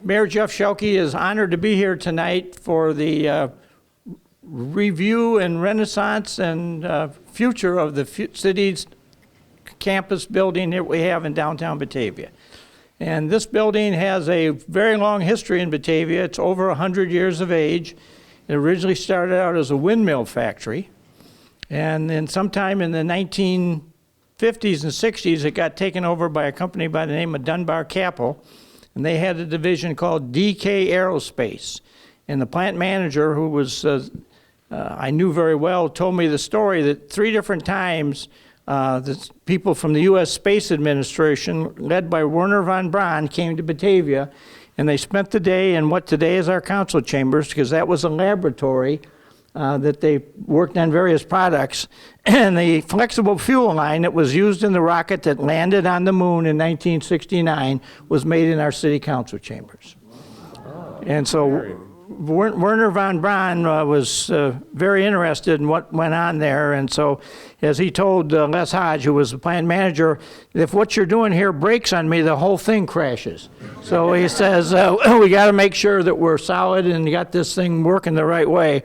Mayor Jeff Schielke is honored to be here tonight for the review and renaissance and future of the city's campus building that we have in downtown Batavia. And this building has a very long history in Batavia. It's over 100 years of age. It originally started out as a windmill factory. And then sometime in the 1950s and 60s, it got taken over by a company by the name of Dunbar Capital. And they had a division called DK Aerospace. And the plant manager, who was I knew very well, told me the story that 3 different times the people from the U.S. Space Administration, led by Wernher von Braun, came to Batavia, and they spent the day in what today is our council chambers, because that was a laboratory that they worked on various products. And the flexible fuel line that was used in the rocket that landed on the moon in 1969 was made in our city council chambers. And so Wernher von Braun was very interested in what went on there, and so as he told Les Hodge, who was the plant manager, if what you're doing here breaks on me, the whole thing crashes. So he says, we got to make sure that we're solid and got this thing working the right way.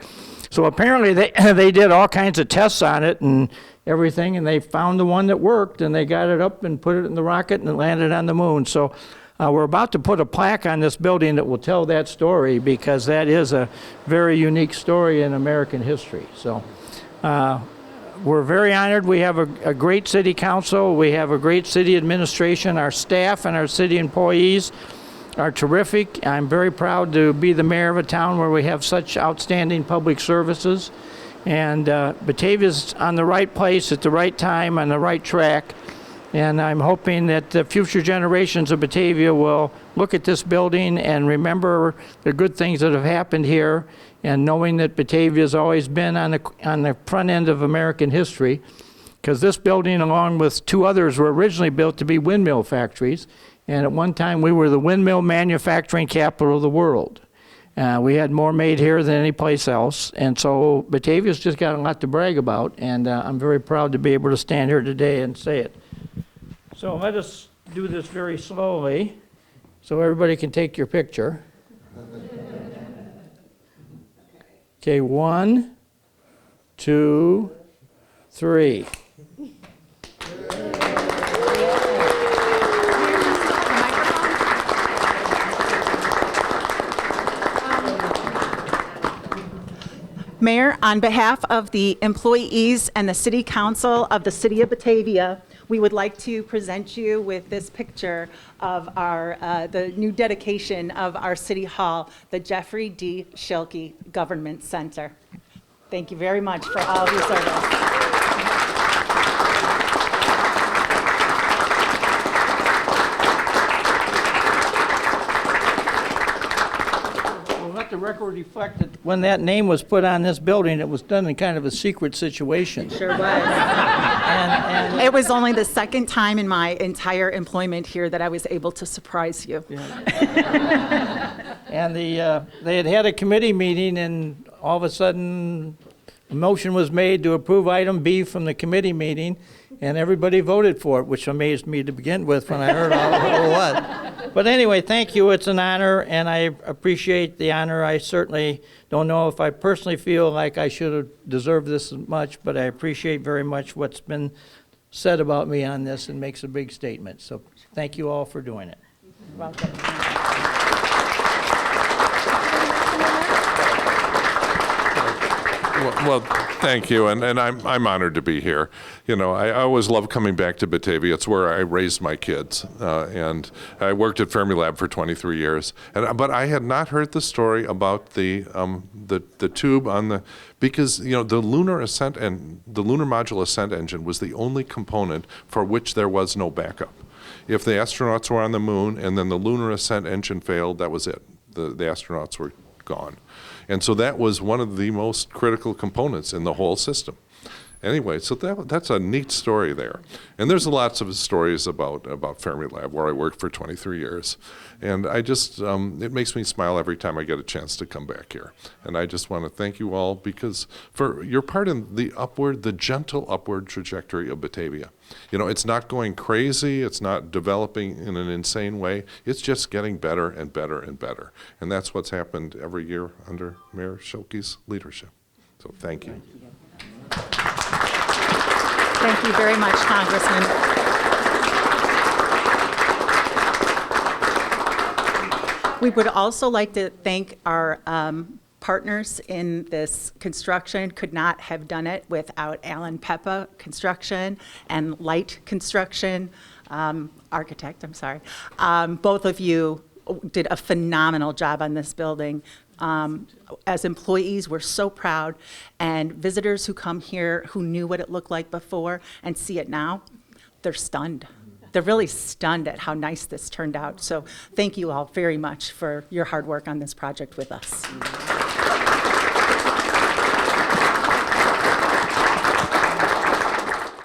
So apparently they did all kinds of tests on it and everything, and they found the one that worked, and they got it up and put it in the rocket, and it landed on the moon. So we're about to put a plaque on this building that will tell that story, because that is a very unique story in American history. So we're very honored. We have a great city council. We have a great city administration. Our staff and our city employees are terrific. I'm very proud to be the mayor of a town where we have such outstanding public services. And Batavia's on the right place at the right time, on the right track. And I'm hoping that the future generations of Batavia will look at this building and remember the good things that have happened here, and knowing that Batavia's always been on the front end of American history, because this building, along with 2 others, were originally built to be windmill factories. And at one time, we were the windmill manufacturing capital of the world. We had more made here than any place else. And so Batavia's just got a lot to brag about, and I'm very proud to be able to stand here today and say it. So let us do this very slowly so everybody can take your picture. Okay, 1, 2, 3. Mayor, on behalf of the employees and the City Council of the City of Batavia, we would like to present you with this picture of the new dedication of our City Hall, the Jeffrey D. Schielke Government Center. Thank you very much for all of your service. The record reflect that when that name was put on this building, it was done in kind of a secret situation. Sure was. and it was only the second time in my entire employment here that I was able to surprise you. Yeah. And they had a committee meeting, and all of a sudden a motion was made to approve item B from the committee meeting, and everybody voted for it, which amazed me to begin with when I heard all it was. But anyway, thank you. It's an honor, and I appreciate the honor. I certainly don't know if I personally feel like I should have deserved this as much, but I appreciate very much what's been said about me on this, and makes a big statement. So thank you all for doing it. You're welcome. Well, thank you, and I'm honored to be here. You know, I always love coming back to Batavia. It's where I raised my kids, and I worked at Fermilab for 23 years. But I had not heard the story about the tube on the, because you know the lunar ascent and the lunar module ascent engine was the only component for which there was no backup. If the astronauts were on the moon and then the lunar ascent engine failed, that was it. The astronauts were gone. And so that was one of the most critical components in the whole system. anyway, so that's a neat story there. And there's lots of stories about Fermilab, where I worked for 23 years. And I just, it makes me smile every time I get a chance to come back here. And I just want to thank you all because for your part in the gentle upward trajectory of Batavia. You know, it's not going crazy, it's not developing in an insane way, it's just getting better and better and better. And that's what's happened every year under Mayor Schilke's leadership. So thank you. Thank you very much, Congressman. We would also like to thank our partners in this construction. Could not have done it without Alan Peppa Construction and Light Construction, architect, I'm sorry. Both of you did a phenomenal job on this building. As employees, we're so proud, and visitors who come here who knew what it looked like before and see it now, they're stunned. They're really stunned at how nice this turned out. So thank you all very much for your hard work on this project with us.